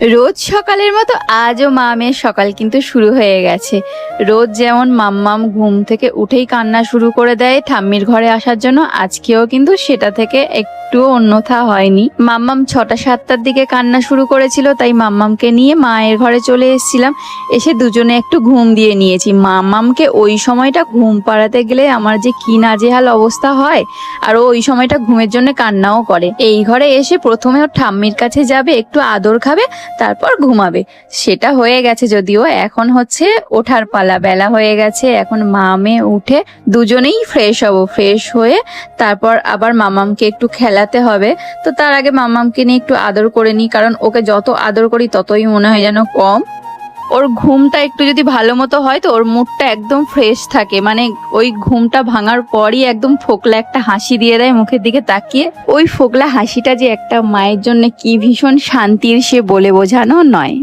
রোজ সকালের মতো আজও মামের সকাল কিন্তু শুরু হয়ে গেছে। রোজ যেমন মাম্মাম ঘুম থেকে উঠেই কান্না শুরু করে দেয় ঠাম্মির ঘরে আসার জন্য, আজকেও কিন্তু সেটা থেকে একটুও অন্যথা হয়নি। মাম্মাম 6টা-7টার দিকে কান্না শুরু করেছিল, তাই মাম্মামকে নিয়ে মায়ের ঘরে চলে এসেছিলাম। এসে দুজনে একটু ঘুম দিয়ে নিয়েছি। মাম্মামকে ওই সময়টা ঘুম পাড়াতে গেলে আমার যে কি নাজেহাল অবস্থা হয়, আর ও ওই সময়টা ঘুমের জন্য কান্নাও করে। এই ঘরে এসে প্রথমে ওর ঠাম্মির কাছে যাবে, একটু আদর খাবে, তারপর ঘুমাবে। সেটা হয়ে গেছে, যদিও এখন হচ্ছে ওঠার পালা, বেলা হয়ে গেছে। এখন মামে উঠে দুজনেই ফ্রেশ হব, ফ্রেশ হয়ে তারপর আবার মামামকে একটু খেলাতে হবে। তো তার আগে মামামকে নিয়ে একটু আদর করে নিই, কারণ ওকে যত আদর করি ততই মনে হয় যেন কম। ওর ঘুমটা একটু যদি ভালো মতো হয় তো ওর মুডটা একদম ফ্রেশ থাকে, মানে ওই ঘুমটা ভাঙার পরই একদম ফোকলা একটা হাসি দিয়ে দেয় মুখের দিকে তাকিয়ে। ওই ফোকলা হাসিটা যে একটা মায়ের জন্য কি ভীষণ শান্তির, সে বলে বোঝানো নয়।